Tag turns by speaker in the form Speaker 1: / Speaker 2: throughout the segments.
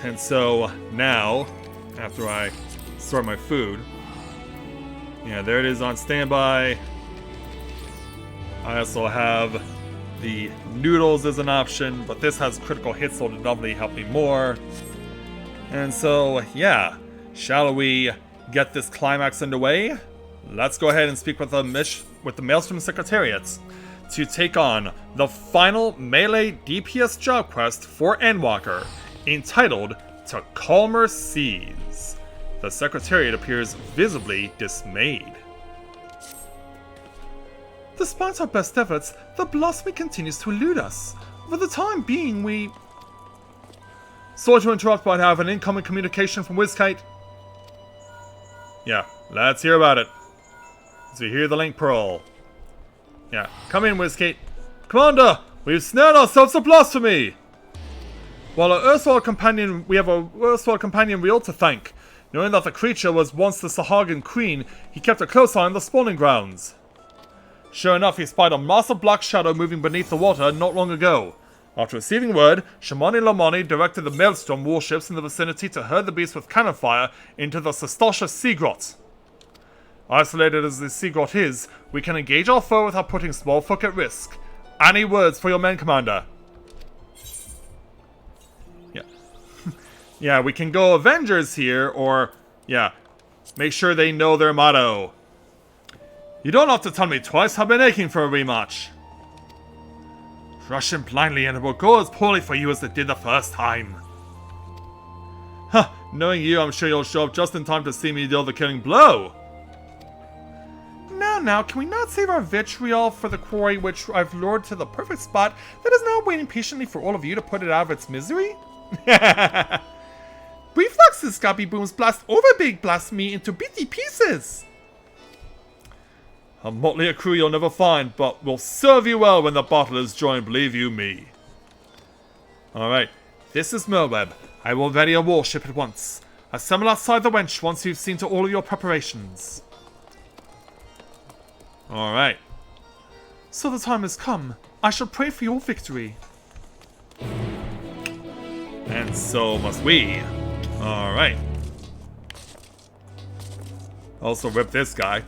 Speaker 1: and so now, after I sort my food, yeah, there it is on standby. I also have the noodles as an option, but this has critical hits, so it'll definitely help me more. And so, yeah, shall we get this climax underway? Let's go ahead and speak with the Maelstrom Secretariat to take on the final melee DPS job quest for Endwalker, entitled To Calmer Seas. The Secretariat appears visibly dismayed. Despite our best efforts, the Blasphemy continues to elude us. For the time being, we... Sorry to interrupt, but I have an incoming communication from WizKite. Yeah, let's hear about it. As we hear the link pearl. Yeah, come in, WizKite. Commander, we've snared ourselves a blasphemy! While our erstwhile companion, we have a erstwhile companion we ought to thank. Knowing that the creature was once the Sahagin queen, he kept a close eye on the spawning grounds. Sure enough, he spied a massive black shadow moving beneath the water not long ago. After receiving word, Shamani Lamani directed the Maelstrom warships in the vicinity to herd the beast with cannon fire into the Sestasha Sea Grot. Isolated as the Sea Grot is, we can engage our foe without putting small folk at risk. Any words for your men, Commander? Yeah. Yeah, we can go Avengers here, or, yeah, make sure they know their motto. You don't have to tell me twice, I've been aching for a rematch. Rush in blindly and it will go as poorly for you as it did the first time. Huh, knowing you, I'm sure you'll show up just in time to see me deal the killing blow. Now, can we not save our vitriol for the quarry which I've lured to the perfect spot that is now waiting patiently for all of you to put it out of its misery? Refluxes, Scabby Booms blast over Big Blast me into bitty pieces! A motley crew you'll never find, but will serve you well when the battle is joined, believe you me. Alright, this is Merweb. I will ready a warship at once. Assemble outside the wench once you've seen to all of your preparations. Alright. So the time has come. I shall pray for your victory. And so must we. Alright. Also rip this guy.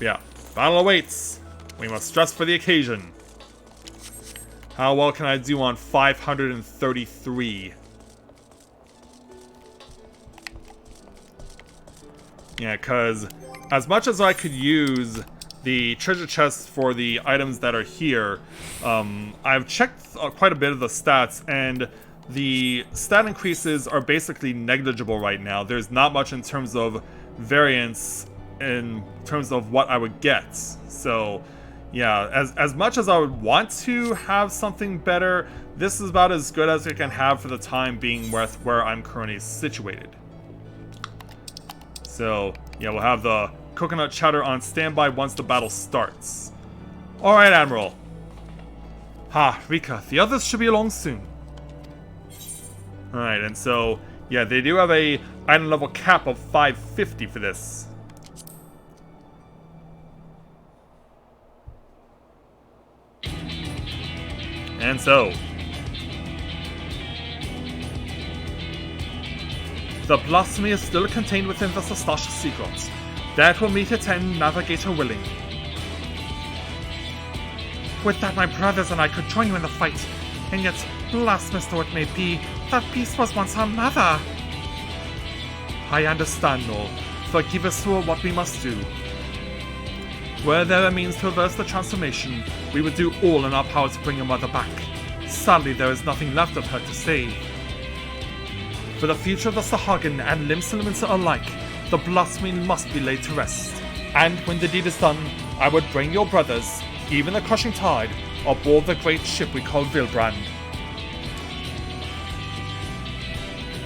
Speaker 1: Yeah, battle awaits. We must dress for the occasion. How well can I do on 533? Yeah, because as much as I could use the treasure chests for the items that are here, I've checked quite a bit of the stats, and the stat increases are basically negligible right now. There's not much in terms of variance in terms of what I would get. So, yeah, as much as I would want to have something better, this is about as good as it can have for the time being with where I'm currently situated. So, yeah, we'll have the coconut chowder on standby once the battle starts. Alright, Admiral. Ha, Rika, the others should be along soon. Alright, and so, yeah, they do have a item level cap of 550 for this. And so, the blasphemy is still contained within the Sestasha Sea Grot. That will meet its end, Navigator willing. With that, my brothers and I could join you in the fight. And yet, blasphemous though it may be, that beast was once our mother. I understand, Noel. Forgive us for what we must do. Were there a means to reverse the transformation, we would do all in our power to bring your mother back. Sadly, there is nothing left of her to save. For the future of the Sahagin and Limsa alike, the blasphemy must be laid to rest. And when the deed is done, I would bring your brothers, even the crushing tide, aboard the great ship we call Vilbrand.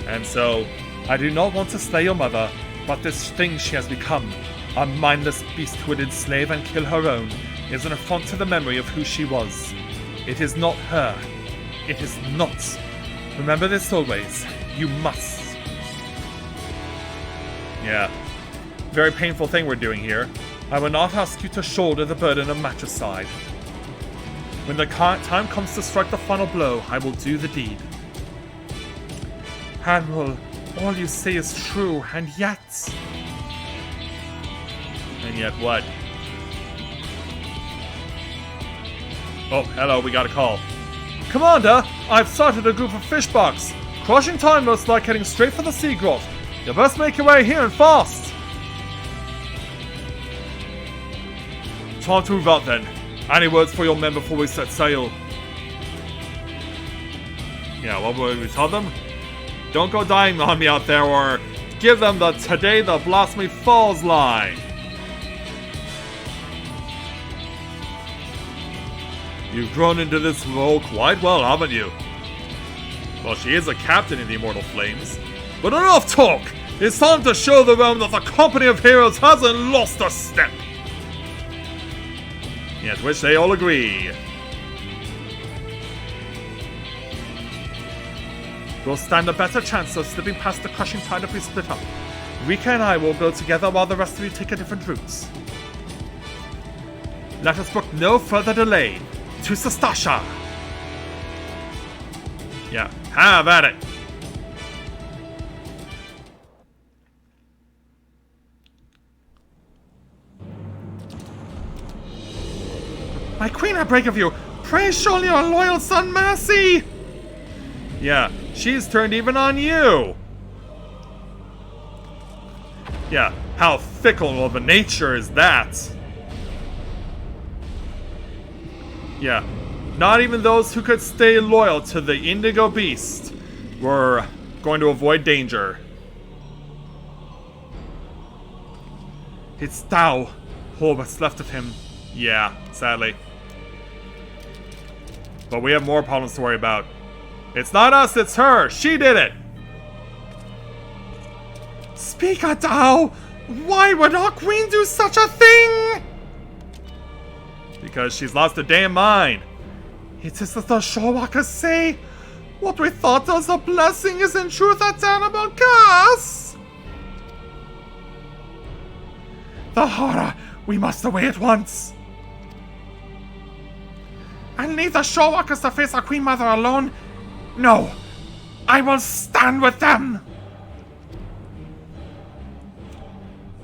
Speaker 1: And so, I do not want to slay your mother, but this thing she has become, a mindless beast who would enslave and kill her own, is an affront to the memory of who she was. It is not her. It is not. Remember this always. You must. Yeah. Very painful thing we're doing here. I will not ask you to shoulder the burden of matricide. When the time comes to strike the final blow, I will do the deed. Admiral, all you say is true, and yet... And yet what? Oh, hello, we got a call. Commander, I've sighted a group of fishbugs. Crushing time looks like heading straight for the sea growth. You best make your way here and fast. Time to move out then. Any words for your men before we set sail? Yeah, what would we tell them? Don't go dying on me out there, or give them the "Today the Blasphemy Falls" line. You've grown into this role quite well, haven't you? Well, she is a captain in the Immortal Flames. But enough talk! It's time to show the realm that the company of heroes hasn't lost a step! Yes, which they all agree. We'll stand a better chance of slipping past the crushing tide if we split up. Rika and I will go together while the rest of you take a different route. Let us brook no further delay. To Sastasha! Yeah, have at it! My queen, I beg of you, pray show your loyal son mercy! Yeah, she's turned even on you! Yeah, how fickle of a nature is that? Yeah, not even those who could stay loyal to the Indigo Beast were going to avoid danger. It's Tao, all that's left of him. Yeah, sadly. But we have more problems to worry about. It's not us, it's her! She did it! Speak up, Tao! Why would our queen do such a thing? Because she's lost her damn mind. It is as the Shorewalkers say. What we thought was a blessing is in truth a terrible curse. The horror! We must away at once. And leave the Shorewalkers to face our Queen Mother alone? No! I will stand with them!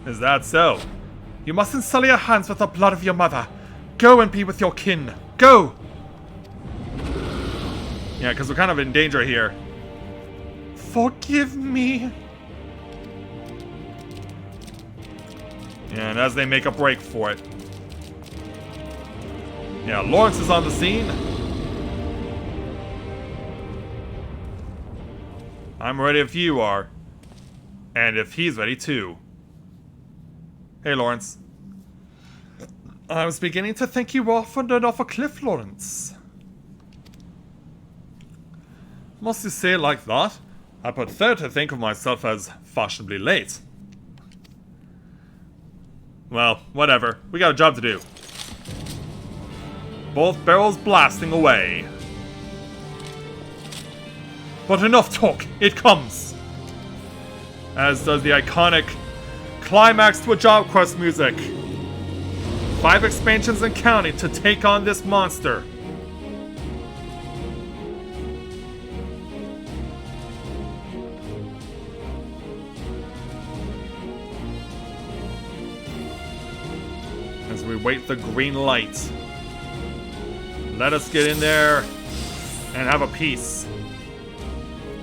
Speaker 1: Is that so? You mustn't sully your hands with the blood of your mother. Go and be with your kin. Go! Yeah, because we're kind of in danger here. Forgive me. Yeah, and as they make a break for it. Yeah, Lawrence is on the scene. I'm ready if you are. And if he's ready too. Hey, Lawrence. I was beginning to think you were funded off a cliff, Lawrence. Must you say it like that? I prefer to think of myself as fashionably late. Well, whatever. We got a job to do. Both barrels blasting away. But enough talk. It comes. As does the iconic climax to a job quest music. 5 expansions and counting to take on this monster. As we wait the green light. Let us get in there and have a peace.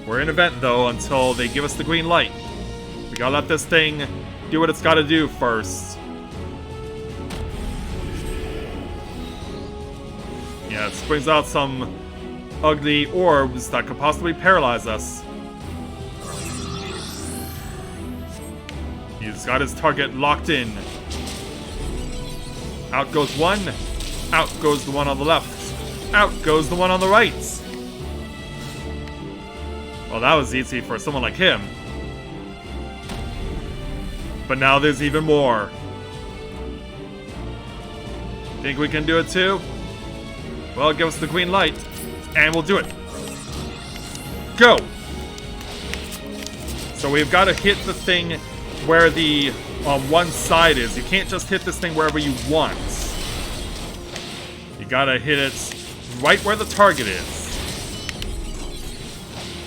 Speaker 1: We're in event though until they give us the green light. We gotta let this thing do what it's gotta do first. Yeah, it springs out some ugly orbs that could possibly paralyze us. He's got his target locked in. Out goes one. Out goes the one on the left. Out goes the one on the right. Well, that was easy for someone like him. But now there's even more. Think we can do it too? Well, give us the green light, and we'll do it. Go! So we've got to hit the thing where the one side is. You can't just hit this thing wherever you want. You gotta hit it right where the target is.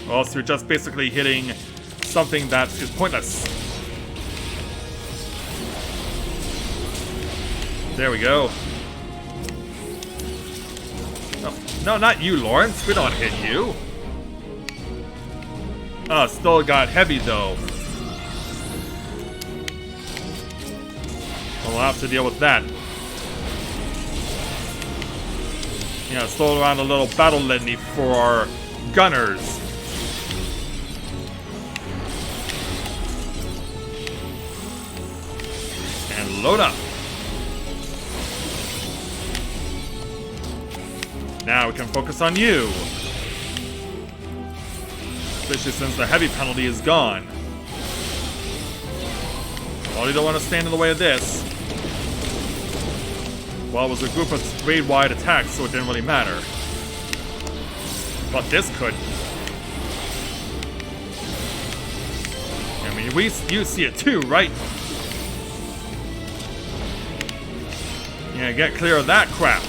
Speaker 1: Or else you're just basically hitting something that is pointless. There we go. Oh, no, not you, Lawrence. We don't hit you. Oh, still got heavy though. We'll have to deal with that. Yeah, still around a little battle litany for our gunners. And load up. Now we can focus on you. Especially since the heavy penalty is gone. Well, you don't want to stand in the way of this. Well, it was a group of raid-wide attacks, so it didn't really matter. But this could. I mean, you see it too, right? Yeah, get clear of that crap.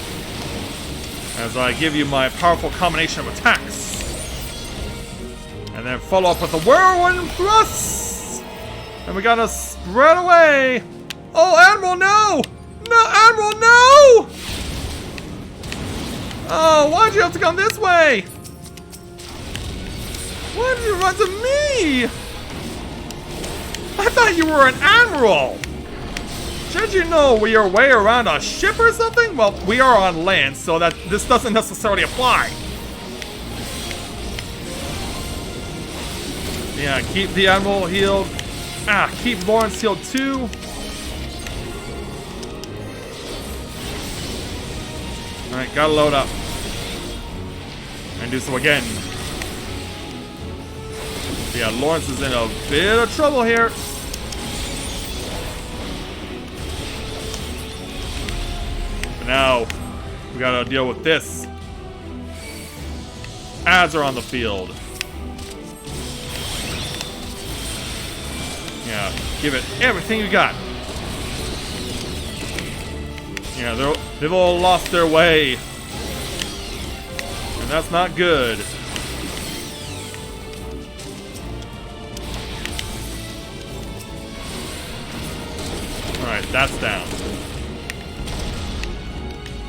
Speaker 1: As I give you my powerful combination of attacks. And then follow up with a whirlwind thrust! And we gotta spread away! Oh, Admiral, no! No, Admiral, no! Oh, why'd you have to come this way? Why did you run to me? I thought you were an Admiral! Should you know your way around a ship or something? Well, we are on land, so that this doesn't necessarily apply. Yeah, keep the Admiral healed. Keep Lawrence healed too. Alright, gotta load up. And do so again. Yeah, Lawrence is in a bit of trouble here. But now, we gotta deal with this. Ads are on the field. Yeah, give it everything you got. Yeah, they've all lost their way. And that's not good. Alright, that's down.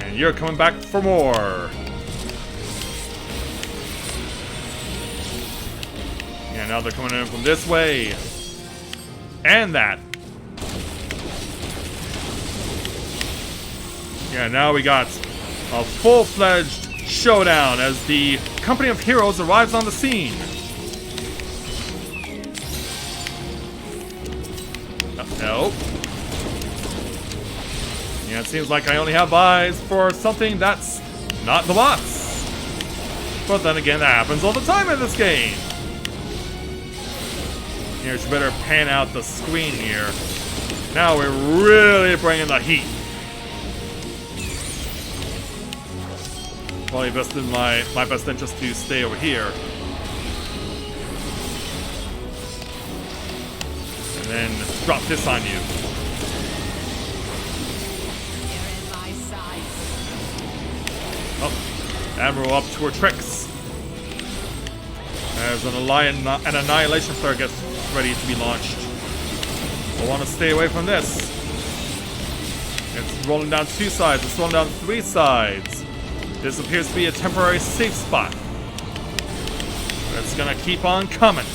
Speaker 1: And you're coming back for more. Yeah, now they're coming in from this way. And that. Yeah, now we got a full-fledged showdown as the company of heroes arrives on the scene. Nope. Yeah, it seems like I only have eyes for something that's not the boss. But then again, that happens all the time in this game. Here, you better pan out the screen here. Now we're really bringing the heat. Probably best in my best interest to stay over here. And then drop this on you. Oh, Admiral up to her tricks. As an annihilation flare gets ready to be launched. I want to stay away from this. It's rolling down 2 sides. It's rolling down 3 sides. This appears to be a temporary safe spot. It's gonna keep on coming.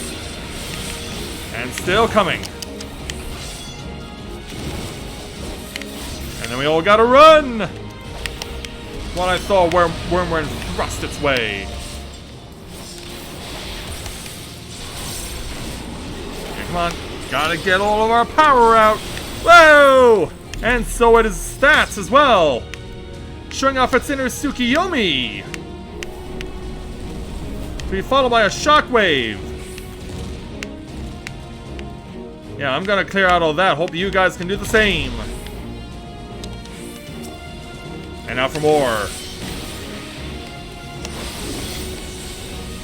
Speaker 1: And still coming. And then we all gotta run! When I saw Wormwind thrust its way. Okay, come on. Gotta get all of our power out. Whoa! And so it is stats as well. Showing off its inner Tsukiyomi. To be followed by a shockwave. Yeah, I'm gonna clear out all that. Hope you guys can do the same. And now for more.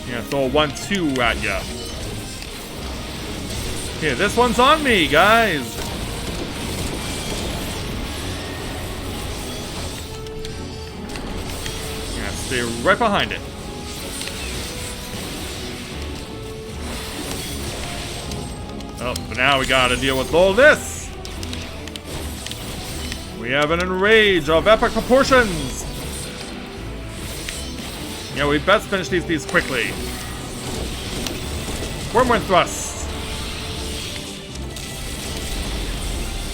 Speaker 1: Yeah, throw a 1-2 at ya. Here, this one's on me, guys. Stay right behind it. Oh, but now we gotta deal with all this. We have an enrage of epic proportions. Yeah, we best finish these beasts quickly. Wormwind thrust.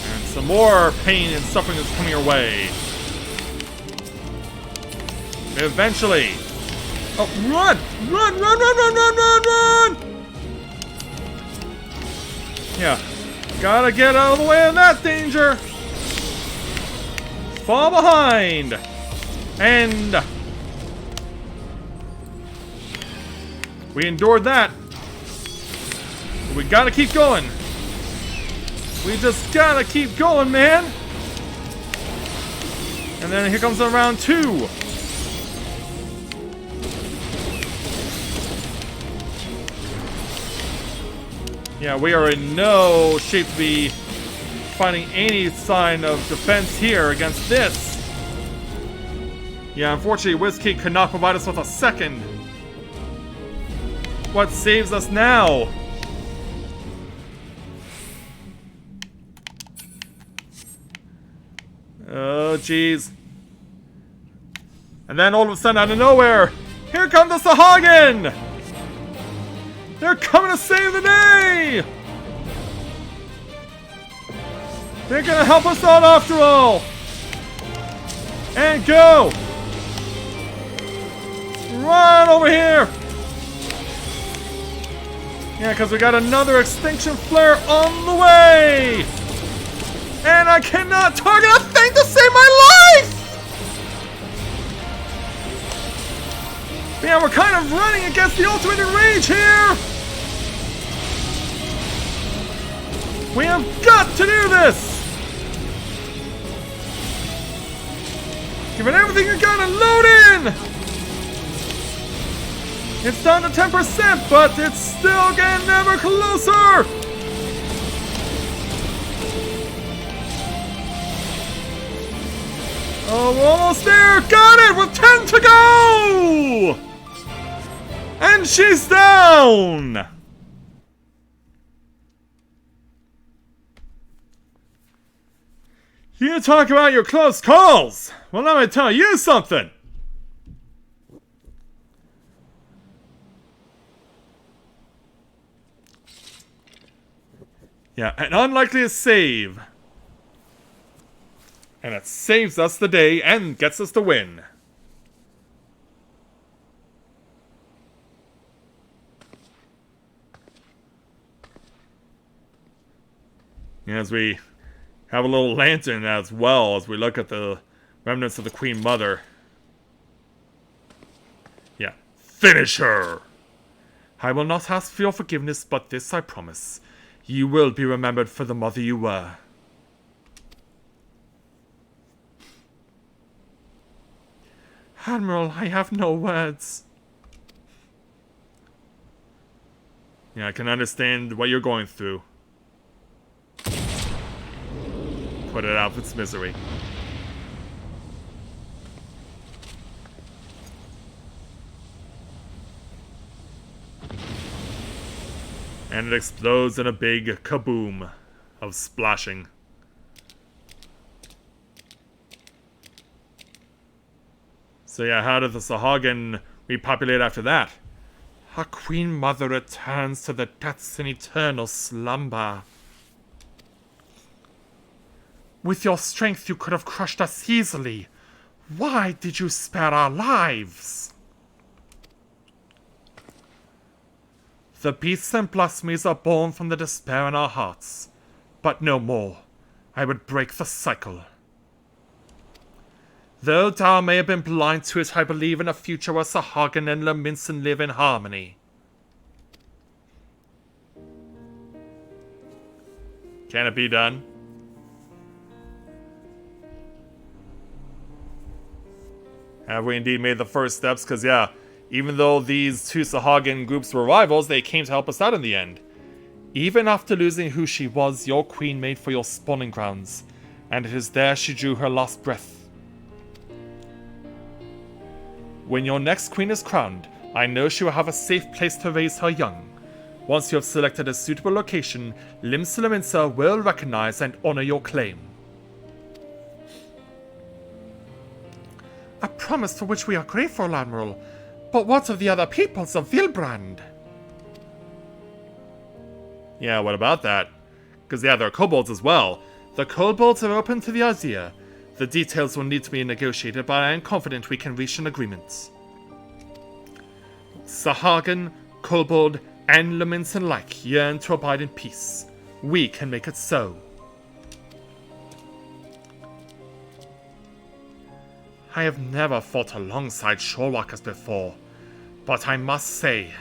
Speaker 1: And some more pain and suffering is coming your way. Eventually. Oh, run! Run, run, run, run, run, run, run! Yeah. Gotta get out of the way of that danger. Fall behind. And we endured that. But we gotta keep going. We just gotta keep going, man. And then here comes round 2. Yeah, we are in no shape to be finding any sign of defense here against this. Yeah, unfortunately, Whiskey could not provide us with a second. What saves us now? Oh, jeez. And then all of a sudden, out of nowhere, here comes the Sahagin! They're coming to save the day! They're gonna help us out after all! And go! Run over here! Yeah, because we got another extinction flare on the way! And I cannot target a thing to save my life! Yeah, we're kind of running against the ultimate enrage here! We have got to do this! Give it everything you got and load in! It's down to 10%, but it's still getting ever closer! Oh, we're almost there! Got it! With 10 to go! And she's down! You talk about your close calls! Well, let me tell you something! Yeah, an unlikely save. And it saves us the day and gets us the win. As we have a little lantern as well as we look at the remnants of the Queen Mother. Yeah. Finish her! I will not ask for your forgiveness, but this I promise. You will be remembered for the mother you were. Admiral, I have no words. Yeah, I can understand what you're going through. Put it out of its misery. And it explodes in a big kaboom of splashing. So yeah, how did the Sahagin repopulate after that? Our Queen Mother returns to the depths in eternal slumber. With your strength you could have crushed us easily. Why did you spare our lives? The beasts and blasphemies are born from the despair in our hearts. But no more. I would break the cycle. Though Dao may have been blind to it, I believe in a future where Sahagin and Leminson live in harmony. Can it be done? Have we indeed made the first steps? Because, yeah, even though these two Sahagin groups were rivals, they came to help us out in the end. Even after losing who she was, your queen made for your spawning grounds, and it is there she drew her last breath. When your next queen is crowned, I know she will have a safe place to raise her young. Once you have selected a suitable location, Limsa will recognize and honor your claim. A promise for which we are grateful, Admiral. But what of the other peoples of Vilbrand? Yeah, what about that? Because yeah, there are kobolds as well. The kobolds are open to the idea. The details will need to be negotiated, but I am confident we can reach an agreement. Sahagin, kobold, and Luminson alike yearn to abide in peace. We can make it so. I have never fought alongside shorewalkers before, but I must say,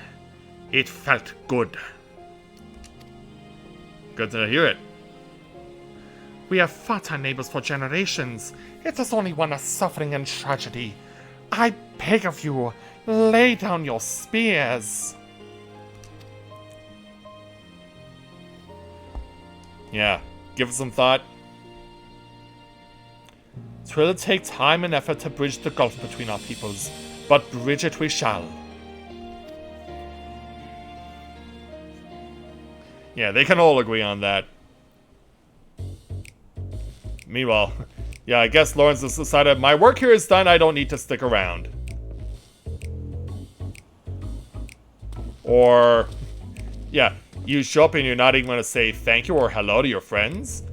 Speaker 1: it felt good. Good to hear it. We have fought our neighbors for generations. It is only one of suffering and tragedy. I beg of you, lay down your spears. Yeah, give it some thought. It will take time and effort to bridge the gulf between our peoples, but bridge it we shall. Yeah, they can all agree on that. Meanwhile, yeah, I guess Lawrence has decided my work here is done, I don't need to stick around. Or, yeah, you show up and you're not even going to say thank you or hello to your friends?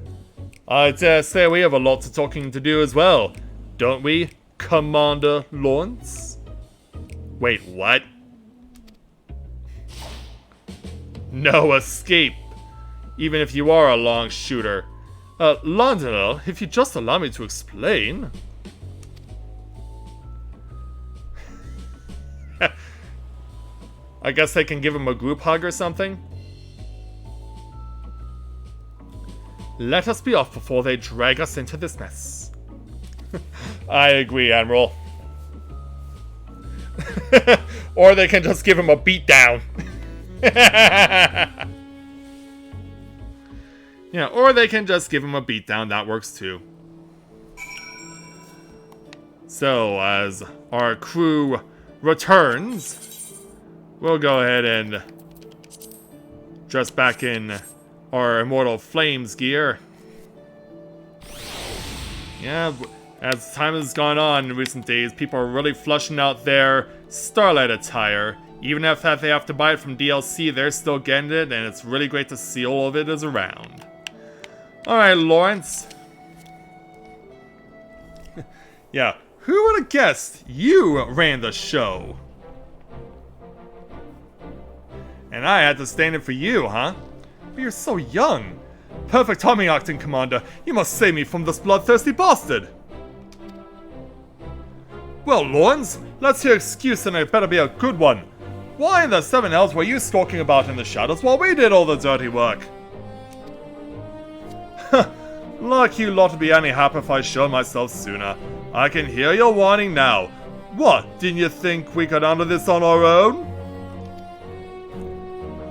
Speaker 1: I'd say we have a lot of talking to do as well, don't we, Commander Lawrence? Wait, what? No escape, even if you are a long shooter. Londonel, if you just allow me to explain. I guess I can give him a group hug or something. Let us be off before they drag us into this mess. I agree, Admiral. Or they can just give him a beatdown. Yeah, or they can just give him a beatdown. That works too. So, as our crew returns, we'll go ahead and dress back in our Immortal Flames gear. Yeah, as time has gone on in recent days, people are really flushing out their Starlight attire. Even if they have to buy it from DLC, they're still getting it, and it's really great to see all of it is around. Alright, Lawrence. Yeah, who would have guessed you ran the show? And I had to stand in for you, huh? But you're so young. Perfect timing, acting commander. You must save me from this bloodthirsty bastard. Well, Lawrence, let's hear excuse, and it better be a good one. Why in the seven hells were you stalking about in the shadows while we did all the dirty work? Like you lot to be any happy if I showed myself sooner. I can hear your warning now. What, didn't you think we could handle this on our own?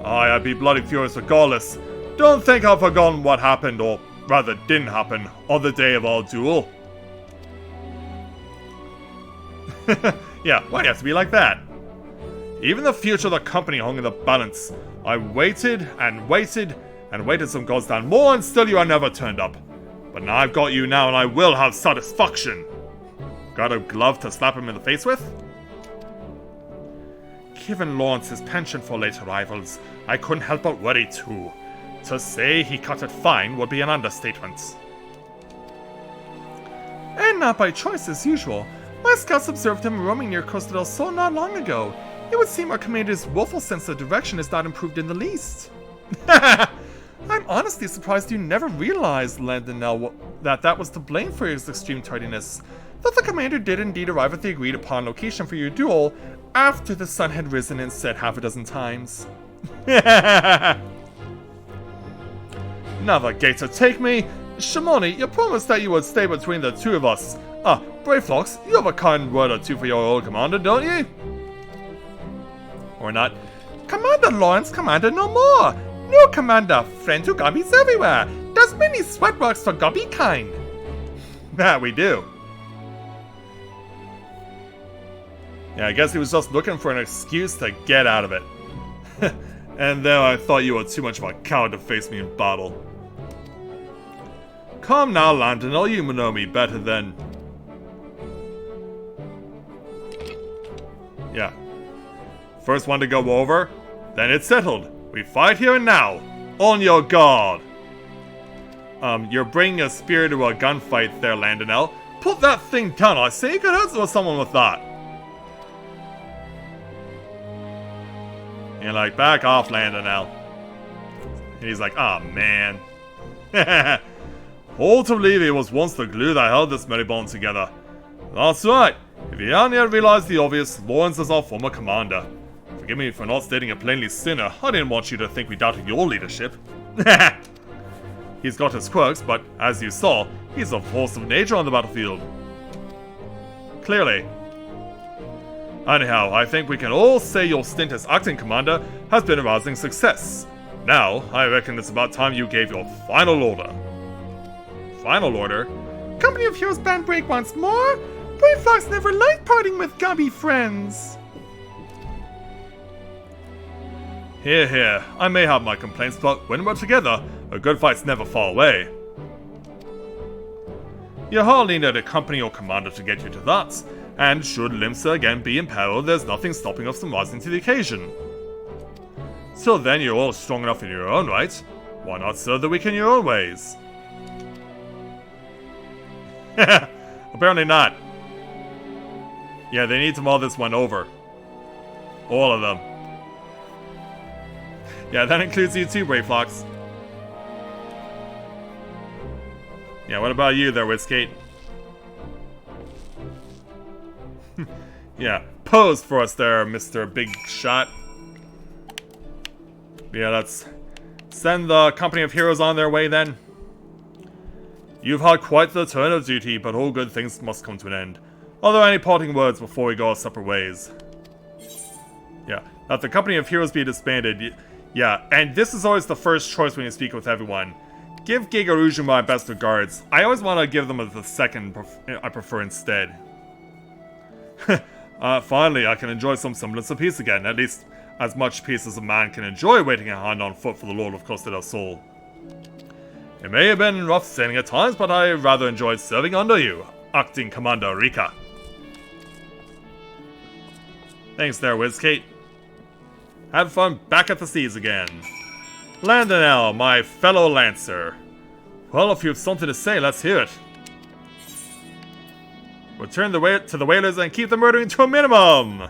Speaker 1: I'd be bloody furious regardless. Don't think I've forgotten what happened, or rather didn't happen, on the day of our duel. Yeah, why do you have to be like that? Even the future of the company hung in the balance. I waited and waited and waited some gods down more, and still you are never turned up. But now I've got you now, and I will have satisfaction. Got a glove to slap him in the face with? Given Lawrence's penchant for late arrivals, I couldn't help but worry too. To say he cut it fine would be an understatement. And not by choice as usual. My scouts observed him roaming near Costa del Sol not long ago. It would seem our commander's woeful sense of direction is not improved in the least. I'm honestly surprised you never realized, Landonell, that was to blame for his extreme tardiness. That the commander did indeed arrive at the agreed upon location for your duel after the sun had risen and set half a dozen times. Navigator, take me! Shimoni, you promised that you would stay between the two of us. Brave Fox, you have a kind word or two for your old commander, don't you? Or not. Commander Lawrence, Commander no more! No commander, friend to gobbies everywhere! Does many sweat works for gobby kind! That we do. Yeah, I guess he was just looking for an excuse to get out of it. And then I thought you were too much of a coward to face me in battle. Come now, Landon, you know me better than... Yeah. First one to go over, then it's settled. We fight here and now. On your guard. You're bringing a spear to a gunfight there, Landonell. Put that thing down, I say. You could hurt someone with that. You're like, back off, Landonell. And he's like, ah, oh, man. Hard to believe it was once the glue that held this Maribond together. That's right. If you hadn't yet realized the obvious, Lawrence is our former commander. Forgive me for not stating it plainly sooner. I didn't want you to think we doubted your leadership. He's got his quirks, but as you saw, he's a force of nature on the battlefield. Clearly. Anyhow, I think we can all say your stint as acting commander has been a rousing success. Now, I reckon it's about time you gave your final order. Final order? Company of Heroes band break once more? Brave Fox never liked parting with gubby friends. Here, here. I may have my complaints, but when we're together, a good fight's never far away. You hardly need a company or commander to get you to that, and should Limsa again be in peril, there's nothing stopping us from rising to the occasion. Till then, you're all strong enough in your own right. Why not serve the weak in your own ways? Apparently not. Yeah, they need to mull this one over. All of them. Yeah, that includes you too, Brave Fox. Yeah, what about you there, Whiskate? Yeah, pose for us there, Mr. Big Shot. Yeah, let's send the Company of Heroes on their way then. You've had quite the turn of duty, but all good things must come to an end. Are there any parting words before we go our separate ways? Yeah, that the Company of Heroes be disbanded. Yeah, and this is always the first choice when you speak with everyone. Give Gigaruju my best regards. I always want to give them the second I prefer instead. Finally, I can enjoy some semblance of peace again. At least as much peace as a man can enjoy waiting a hand on foot for the Lord of Costa del Sol. It may have been rough sailing at times, but I rather enjoyed serving under you, Acting Commander Rika. Thanks there, Whiskate. Had fun back at the seas again. Landonell, my fellow Lancer. Well, if you have something to say, let's hear it. Return to the whalers and keep the murdering to a minimum!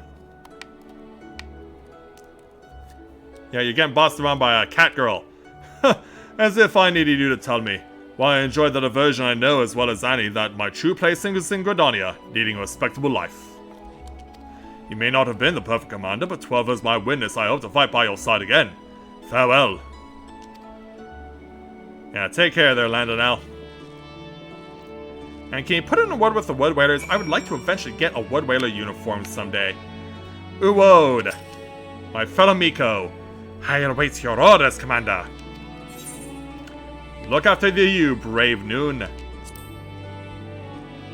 Speaker 1: Yeah, you're getting bossed around by a cat girl. As if I needed you to tell me. Why, I enjoy the diversion, I know as well as any that my true placing is in Gridania, leading a respectable life. You may not have been the perfect commander, but 12 is my witness. I hope to fight by your side again. Farewell. Yeah, take care there, Landonell. And can you put in a word with the Wood Whalers? I would like to eventually get a Wood Whaler uniform someday. Uwode, my fellow Miko, I await your orders, Commander. Look after you, brave Noon.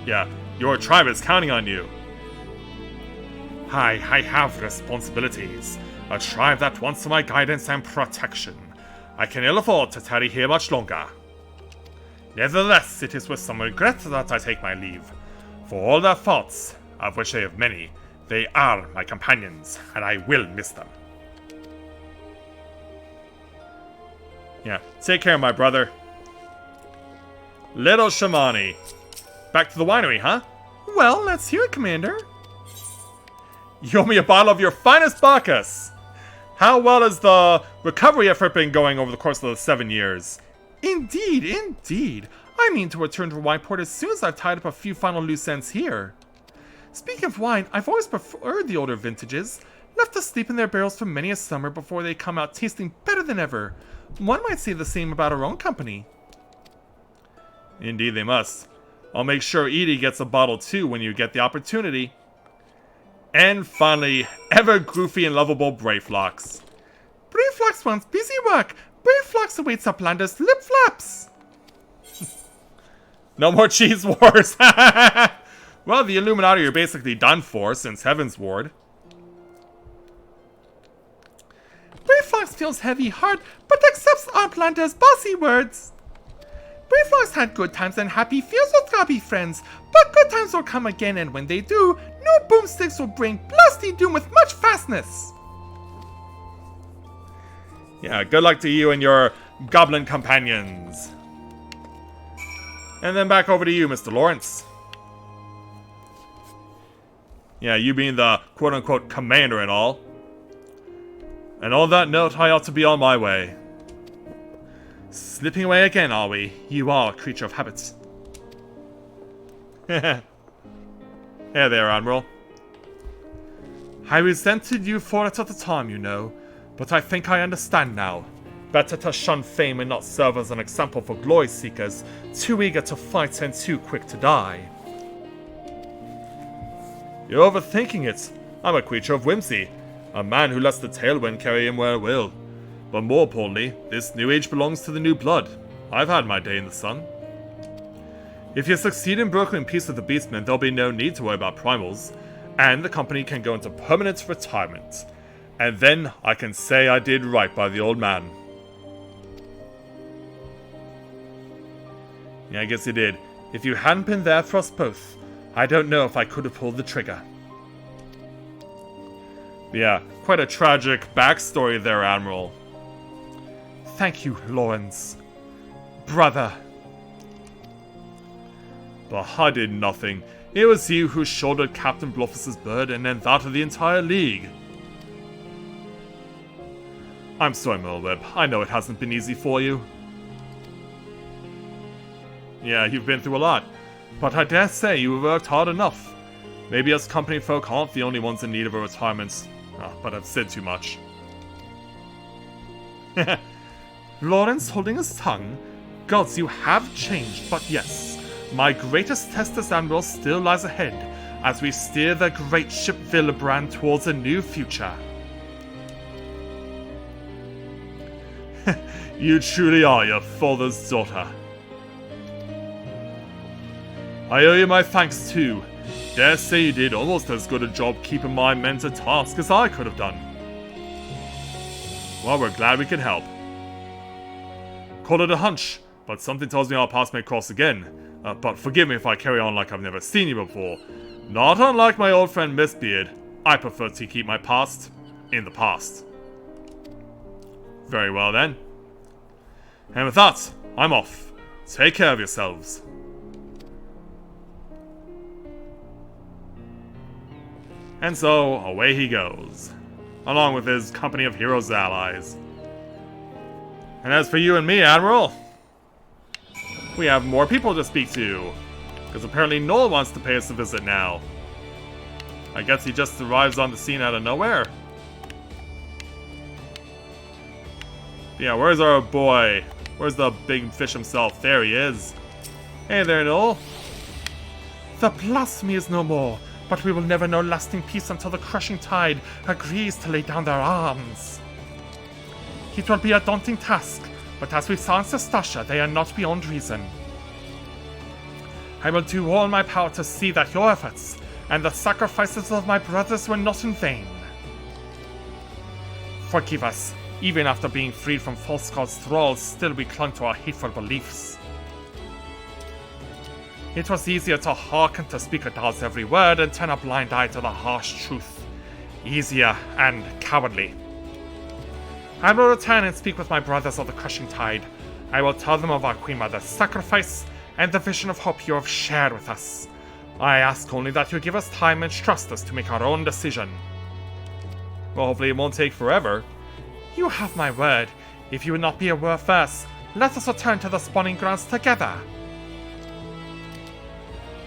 Speaker 1: Yeah, your tribe is counting on you. I have responsibilities. A tribe that wants my guidance and protection. I can ill afford to tarry here much longer. Nevertheless, it is with some regret that I take my leave. For all their faults, of which I have many, they are my companions, and I will miss them. Yeah, take care, my brother. Little Shamani. Back to the winery, huh? Well, let's hear it, Commander. You owe me a bottle of your finest Bacchus! How well has the recovery effort been going over the course of the 7 years? Indeed, indeed. I mean to return to Wineport as soon as I've tied up a few final loose ends here. Speaking of wine, I've always preferred the older vintages, left to sleep in their barrels for many a summer before they come out tasting better than ever. One might say the same about our own company. Indeed they must. I'll make sure Edie gets a bottle too when you get the opportunity. And finally, ever goofy and lovable Brayflox. Brayflox wants busy work. Brayflox awaits Uplander's lip flaps. No more cheese wars. Well, the Illuminati are basically done for since Heavensward. Brayflox feels heavy heart, but accepts Outlander's bossy words. Brayflox had good times and happy feels with Gobby friends, but good times will come again, and when they do, no boomsticks will bring blasty doom with much fastness. Yeah, good luck to you and your goblin companions. And then back over to you, Mr. Lawrence. Yeah, you being the quote-unquote commander and all. And on that note, I ought to be on my way. Slipping away again, are we? You are a creature of habits. Hey there, Admiral. I resented you for it at the time, you know, but I think I understand now. Better to shun fame and not serve as an example for glory seekers, too eager to fight and too quick to die. You're overthinking it. I'm a creature of whimsy. A man who lets the tailwind carry him where it will. But more importantly, this new age belongs to the new blood. I've had my day in the sun. If you succeed in brokering peace with the Beastmen, there'll be no need to worry about primals, and the company can go into permanent retirement. And then I can say I did right by the old man. Yeah, I guess you did. If you hadn't been there for us both, I don't know if I could have pulled the trigger. Yeah, quite a tragic backstory there, Admiral. Thank you, Lawrence. Brother. But I did nothing. It was you who shouldered Captain Bluffus's burden and that of the entire League. I'm sorry, Merlweb. I know it hasn't been easy for you. Yeah, you've been through a lot. But I dare say you worked hard enough. Maybe us company folk aren't the only ones in need of a retirement. Oh, but I've said too much. Lawrence holding his tongue? Gods, you have changed, but yes. My greatest test as Admiral still lies ahead, as we steer the great ship Villebrand towards a new future. You truly are your father's daughter. I owe you my thanks too. Dare say you did almost as good a job keeping my men to task as I could have done. Well, we're glad we could help. Call it a hunch, but something tells me our paths may cross again. But forgive me if I carry on like I've never seen you before. Not unlike my old friend Mistbeard, I prefer to keep my past in the past. Very well then. And with that, I'm off. Take care of yourselves. And so, away he goes, along with his company of heroes and allies. And as for you and me, Admiral, we have more people to speak to, because apparently Noel wants to pay us a visit now. I guess he just arrives on the scene out of nowhere. Yeah, where's our boy? Where's the big fish himself? There he is. Hey there, Noel. The blasphemy is no more, but we will never know lasting peace until the crushing tide agrees to lay down their arms. It will be a daunting task, but as we saw in Sestasha, they are not beyond reason. I will do all in my power to see that your efforts and the sacrifices of my brothers were not in vain. Forgive us. Even after being freed from False God's thralls, still we clung to our hateful beliefs. It was easier to hearken to Speaker Dahl's every word and turn a blind eye to the harsh truth. Easier and cowardly. I will return and speak with my brothers of the Crushing Tide. I will tell them of our Queen Mother's sacrifice and the vision of hope you have shared with us. I ask only that you give us time and trust us to make our own decision. Well, hopefully it won't take forever. You have my word. If you would not be averse, let us return to the spawning grounds together.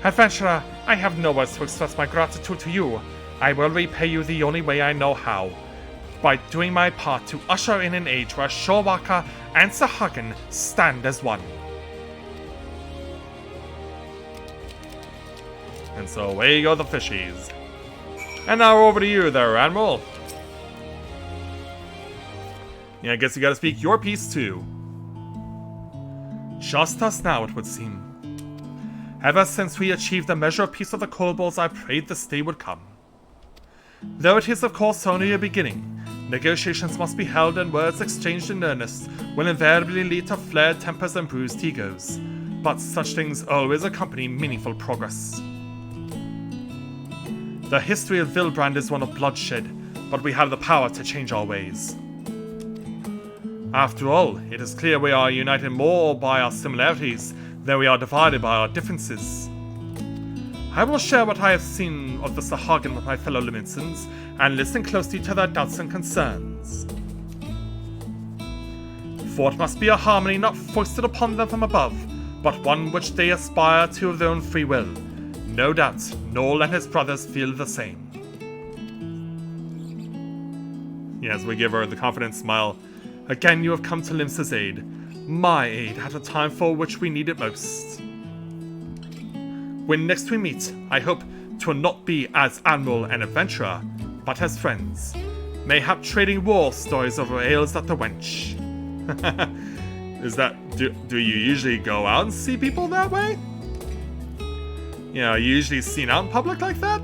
Speaker 1: Adventurer, I have no words to express my gratitude to you. I will repay you the only way I know how. By doing my part to usher in an age where Shorewalker and Sahagin stand as one. And so away go the fishies. And now over to you there, Admiral. Yeah, I guess you gotta speak your piece too. Just us now, it would seem. Ever since we achieved the measure of peace with the kobolds, I prayed this day would come. Though it is of course only a beginning, negotiations must be held and words exchanged in earnest will invariably lead to flared tempers and bruised egos. But such things always accompany meaningful progress. The history of Vilbrand is one of bloodshed, but we have the power to change our ways. After all, it is clear we are united more by our similarities than we are divided by our differences. I will share what I have seen of the Sahagin with my fellow Liminsons, and listen closely to their doubts and concerns. For it must be a harmony not foisted upon them from above, but one which they aspire to of their own free will. No doubt, Noel and his brothers feel the same. Yes, we give her the confident smile. Again you have come to Limsa's aid. My aid at a time for which we need it most. When next we meet, I hope to not be as admiral and adventurer, but as friends. Mayhap trading war stories over ales at the wench. Is that... Do you usually go out and see people that way? You know, are you usually seen out in public like that?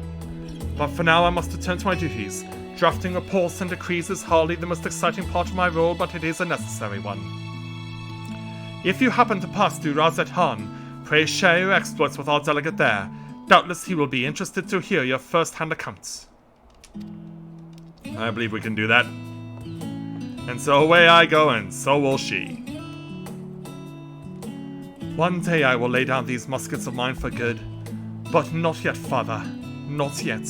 Speaker 1: But for now I must return to my duties. Drafting reports and decrees is hardly the most exciting part of my role, but it is a necessary one. If you happen to pass through Razet Han, pray share your exploits with our delegate there. Doubtless he will be interested to hear your first-hand accounts. I believe we can do that. And so away I go, and so will she. One day I will lay down these muskets of mine for good. But not yet, father. Not yet.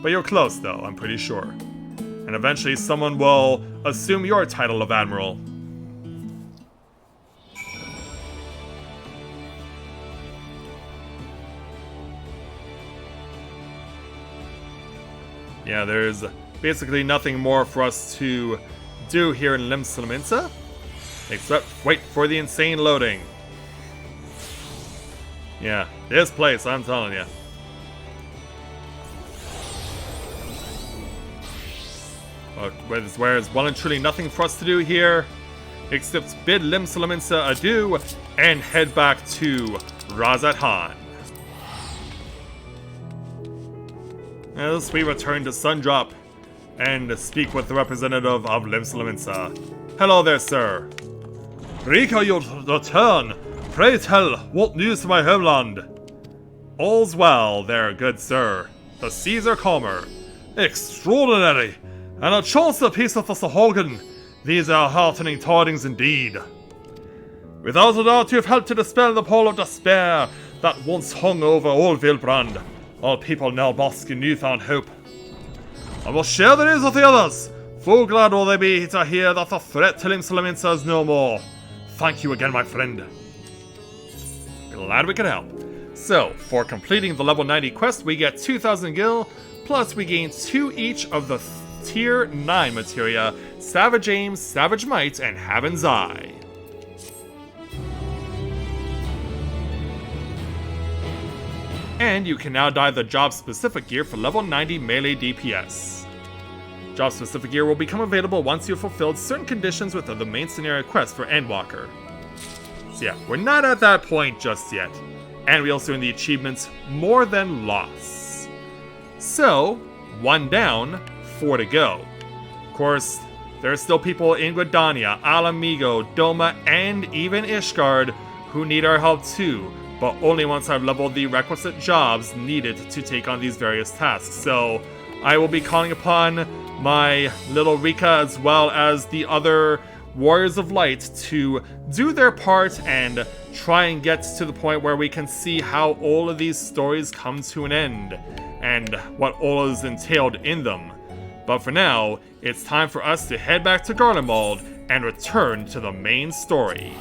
Speaker 1: But you're close, though, I'm pretty sure. And eventually someone will assume your title of admiral. Yeah, there's basically nothing more for us to do here in Limsa, except wait for the insane loading. Yeah, this place, I'm telling you. Whereas well and truly nothing for us to do here, except bid Limsa adieu and head back to Razat Han. As we return to Sundrop and speak with the representative of Limsa. Hello there, sir. Rika, your return. Pray tell, what news to my homeland? All's well there, good sir. The seas are calmer. Extraordinary! And a chance of peace with the Sahagin. These are heartening tidings indeed. Without a doubt, you have helped to dispel the pall of despair that once hung over all Vilbrand. All people now bask in newfound hope. I will share the news with the others. Full glad will they be to hear that the threat to Limsa is no more. Thank you again, my friend. Glad we could help. So, for completing the level 90 quest, we get 2,000 gil, plus we gain 2 each of the Tier 9 materia, Savage Aim, Savage Might, and Heaven's Eye. And you can now dye the job-specific gear for level 90 melee DPS. Job-specific gear will become available once you've fulfilled certain conditions within the main scenario quest for Endwalker. So yeah, we're not at that point just yet. And we also earn the achievement More Than Loss. So, 1 down, 4 to go. Of course, there are still people in Gridania, Alamigo, Doma, and even Ishgard who need our help too, but only once I've leveled the requisite jobs needed to take on these various tasks. So, I will be calling upon my little Rika as well as the other Warriors of Light to do their part and try and get to the point where we can see how all of these stories come to an end, and what all is entailed in them. But for now, it's time for us to head back to Garlemald and return to the main story.